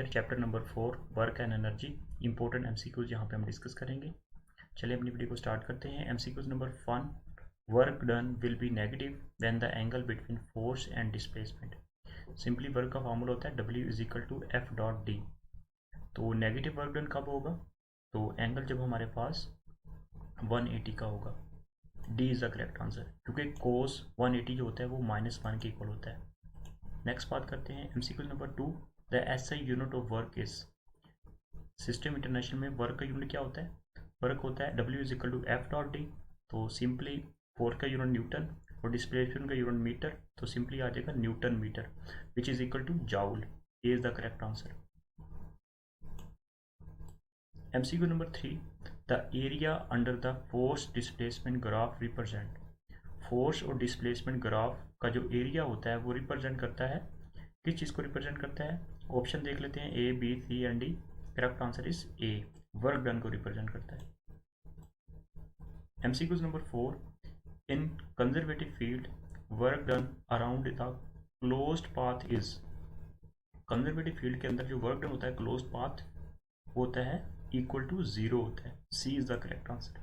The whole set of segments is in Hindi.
Chapter number 4 work and energy important MCQs यहाँ पे हम डिस्कस करेंगे। चलिए अपनी वीडियो को स्टार्ट करते हैं। MCQs number 1, work done will be negative when the angle between force and displacement. Simply work का फॉर्मूला होता है W is equal to F dot D. तो नेगेटिव वर्क डन कब होगा? तो एंगल जब हमारे पास 180 का होगा। D is the correct answer, क्योंकि कोस 180 जो होता है वो -1 के इक्वल होता है। नेक्स्ट बात करते हैं MCQs number 2, the SI unit of work is. System international में वर्क का यूनिट क्या होता है? वर्क होता है W is equal to F dot D. तो सिंपली फोर्स का यूनिट न्यूटन और डिस्प्लेसमेंट का यूनिट मीटर, तो सिंपली आ जाएगा newton metre which is equal to joule. A is the correct answer. MCQ number 3, the area under the force displacement graph represent. Force और डिस्प्लेसमेंट ग्राफ का जो एरिया होता है वो रिप्रेजेंट करता है, किस चीज़ को रिप्रेजेंट करता है? ऑप्शन देख लेते हैं, A B C and D. Correct answer is A, work done को रिप्रेजेंट करता है। MCQs number 4, in conservative field work done around the closed path is. Conservative field के अंदर जो वर्क डन होता है क्लोज्ड पाथ होता है इक्वल टू 0 होता है। C is the correct answer.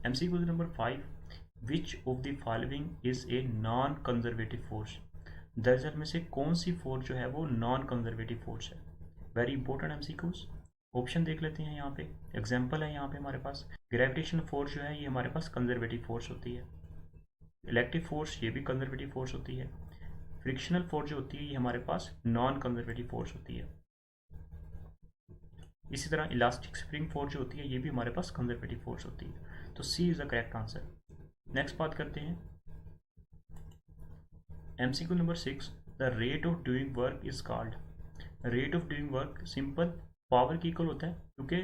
MCQs number 5, which of the following is a non conservative force. दरअसल में से कौन सी फोर्स जो है वो नॉन कंजर्वेटिव फोर्स है? Very important MCQs. ऑप्शन देख लेते हैं। यहाँ पे एग्जांपल है, यहाँ पे हमारे पास ग्रेविटेशन फोर्स जो है ये हमारे पास कंजर्वेटिव फोर्स होती है। इलेक्ट्रिक फोर्स ये भी कंजर्वेटिव फोर्स होती है। फ्रिक्शनल फोर्स जो होती है ये हमारे पास नॉन कंजर्वेटिव फोर्स होती है। इसी तरह इलास्टिक स्प्रिंग फोर्स जो होती है ये भी हमारे पास कंजर्वेटिव फोर्स होती है। तो C is the correct answer. Next बात करते हैं MCQ number 6, the rate of doing work is called. Rate of doing work simple power की इक्वल होता है, क्योंकि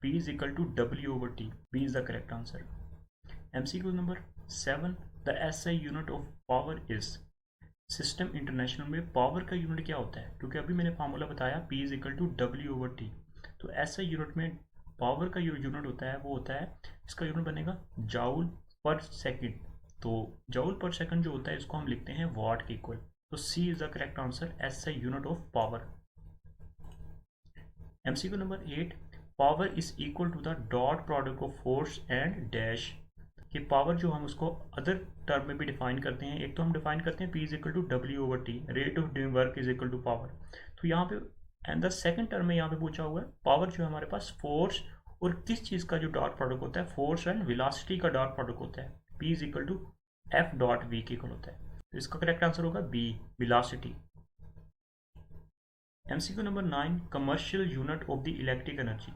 P is equal to W over T। B is the correct answer. MCQ number 7, the SI unit of power is. System international में पावर का यूनिट क्या होता है? क्योंकि अभी मैंने फार्मूला बताया P is equal to W over T। तो एसआई यूनिट में पावर का यूनिट होता है वो होता है, इसका यूनिट बनेगा जाउल पर सेकेंड। तो जाउल पर सेकंड जो होता है इसको हम लिखते हैं वाट के इक्वल। तो C is the correct answer, SI unit of power. MCQ number 8, power is equal to the dot product of force and dash. ये पावर जो हम उसको अदर टर्म में भी डिफाइन करते हैं। एक तो हम डिफाइन करते हैं P is equal to W over T, rate of doing work is equal to power. तो यहाँ पे एंड द सेकंड टर्म में यहाँ पे पूछा हुआ है पावर जो है हमारे पास फोर्स और किस चीज़ का जो डॉट प्रोडक्ट होता है, फोर्स एंड वेलोसिटी का डॉट प्रोडक्ट होता है। P is equal to F dot V के इक्वल होता है। तो इसका करेक्ट आंसर होगा B, velocity. MCQ number 9, commercial unit of the electric energy.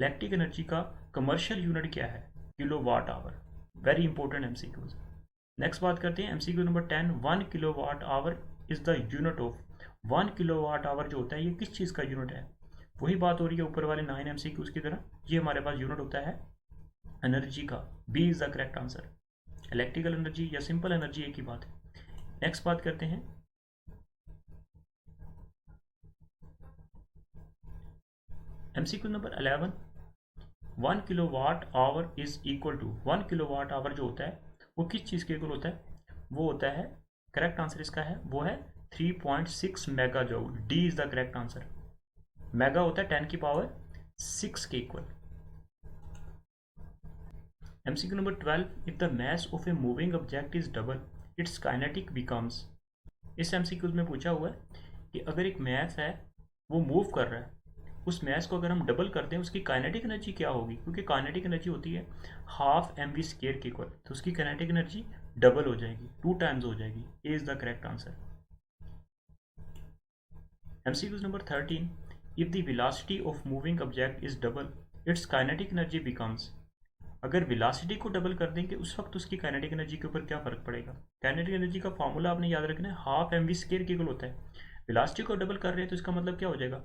Electric energy का कमर्शियल यूनिट क्या है? Kilowatt hour. Very important MCQs. Next बात करते हैं MCQ number 10, 1 kilowatt hour is the unit of. 1 kilowatt hour जो होता है ये किस चीज़ का यूनिट है? वही बात हो रही है ऊपर वाले 9 एमसीक्यूज की तरह। ये हमारे पास यूनिट होता है एनर्जी का। B is the correct answer. Electrical energy या सिंपल एनर्जी एक ही बात है। नेक्स्ट बात करते हैं MCQ number 11, 1 kilowatt hour is equal to. 1 kilowatt hour जो होता है वो किस चीज़ के इक्वल होता है? वो होता है, करेक्ट आंसर इसका है वो है 3.6 mega joule. D is the correct answer. Mega होता है 10 की पावर 6 के equal. MCQ number 12, if the mass of a moving object is double its kinetic becomes. इस एमसीक्यूज में पूछा हुआ है कि अगर एक मास है वो मूव कर रहा है, उस मास को अगर हम डबल करते हैं उसकी काइनेटिक एनर्जी क्या होगी? क्योंकि काइनेटिक एनर्जी होती है हाफ mv स्क्वायर के इक्वल, तो उसकी काइनेटिक एनर्जी डबल हो जाएगी, 2 टाइम्स हो जाएगी। A is the correct answer. MCQs number 13, if the velocity of moving object is double its kinetic energy becomes. अगर वेलोसिटी को डबल कर देंगे उस वक्त उसकी काइनेटिक एनर्जी के ऊपर क्या फर्क पड़ेगा? काइनेटिक एनर्जी का फॉर्मूला आपने याद रखना है, हाफ mv स्क्वायर के इक्वल होता है। वेलोसिटी को डबल कर रहे हैं तो इसका मतलब क्या हो जाएगा?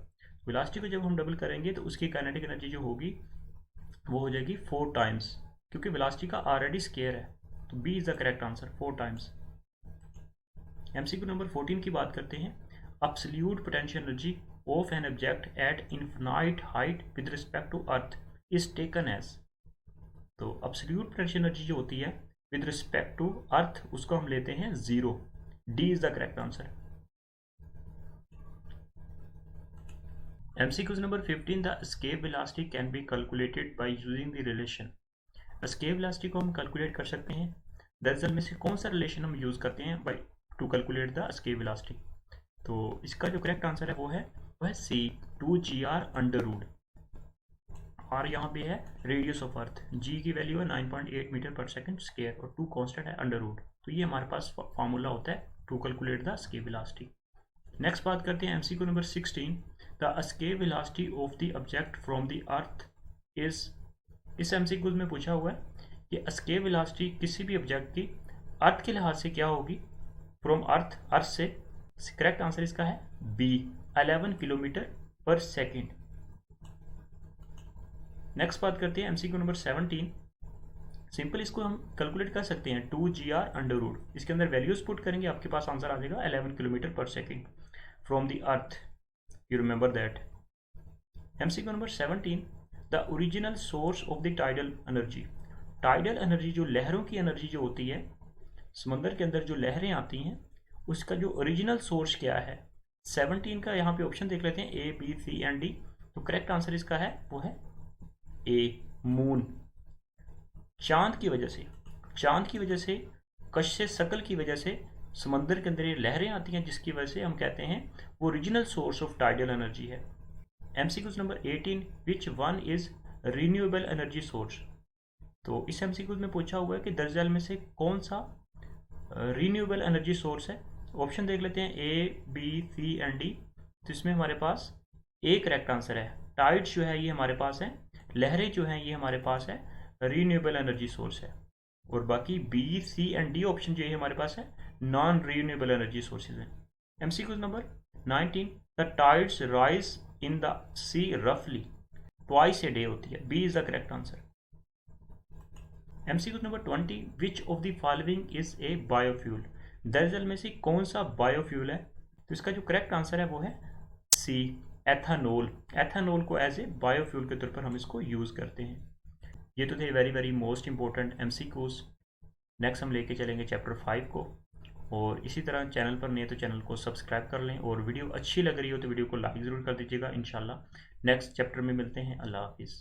वेलोसिटी को जब हम डबल करेंगे तो उसकी काइनेटिक एनर्जी जो होगी वो हो जाएगी 4 टाइम्स, क्योंकि वेलोसिटी का ऑलरेडी स्क्वायर है। तो B is the correct answer, 4 times. MCQ number 14 की बात करते हैं, absolute potential energy of an object at infinite height with respect to earth is taken as. तो एब्सोल्यूट पोटेंशियल एनर्जी जो होती है विद रिस्पेक्ट टू अर्थ उसको हम लेते हैं 0। D is the correct answer. MCQs number 15, the escape velocity can be calculated by using the relation. escape velocity को हम कैलकुलेट कर सकते हैं। दरअसल में से कौन सा रिलेशन हम यूज़ करते हैं by two calculate the escape velocity? तो इसका जो करेक्ट आंसर है वो है C, 2GR under root. R यहाँ पे है रेडियस ऑफ अर्थ, G की वैल्यू है 9.8 मीटर पर सेकंड स्क्वायर और 2 कांस्टेंट है अंडर रूट। तो ये हमारे पास फार्मूला होता है to calculate the escape velocity। Next बात करते हैं MCQ number 16, the escape velocity of the object from the earth is. इस एमसीक्यू में पूछा हुआ है कि escape velocity किसी भी ऑब्जेक्ट की अर्थ के लिहाज से क्या होगी, फ्रॉम अर्थ से। करेक्ट आंसर इसका है बी, 11 किलोमीटर पर सेकेंड। नेक्स्ट बात करते हैं एमसीक्यू नंबर 17। सिंपल इसको हम कैलकुलेट कर सकते हैं 2GR अंडर रूट। इसके अंदर वैल्यूज पुट करेंगे, आपके पास आंसर आ जाएगा 11 किलोमीटर पर second from the earth. You remember that. MCQ number 17, the original source of the tidal energy. Tidal energy जो लहरों की एनर्जी जो होती है, समंदर के अंदर जो लहरें आती हैं, उसका जो ओरिजिनल सोर्स क्या है। 17 का यहाँ पे ऑप्शन देख लेते हैं, A, B, C and D। तो करेक्ट आंसर इसका है वो है ए, मून। चांद की वजह से कश शकल की वजह से समंदर के अंदर ये लहरें आती हैं, जिसकी वजह से हम कहते हैं वो original source of tidal energy है। MCQs number 18, which one is renewable energy source. तो इस एमसीक्यूज में पूछा हुआ है कि दरअसल में से कौन सा रिन्यूएबल एनर्जी सोर्स है। ऑप्शन देख लेते हैं A, B, C and D। तो इसमें हमारे पास ए करेक्ट आंसर है। टाइड्स जो है ये हमारे पास है, लहरें जो हैं ये हमारे पास है रीन्यूएबल एनर्जी सोर्स है। और बाकी B, C and D option जो है हमारे पास है नॉन रीन्यूएबल एनर्जी सोर्सेज हैं। MCQ number 19, the tides rise in the sea रफली ट्वाइस ए डे होती है। B is the correct answer. MCQ number 20, which of the following is a biofuel. दरअसल में से कौन सा बायोफ्यूल है। तो इसका जो करेक्ट आंसर है वो है सी, एथानोल। एथानोल को एज ए बायोफ्यूल के तौर पर हम इसको यूज़ करते हैं। ये तो थे very very most important MCQs. Next हम लेके चलेंगे चैप्टर 5 को। और इसी तरह चैनल पर नहीं है तो चैनल को सब्सक्राइब कर लें, और वीडियो अच्छी लग रही हो तो वीडियो को लाइक ज़रूर कर दीजिएगा। इंशाल्लाह नेक्स्ट चैप्टर में मिलते हैं। अल्लाह हाफिज़।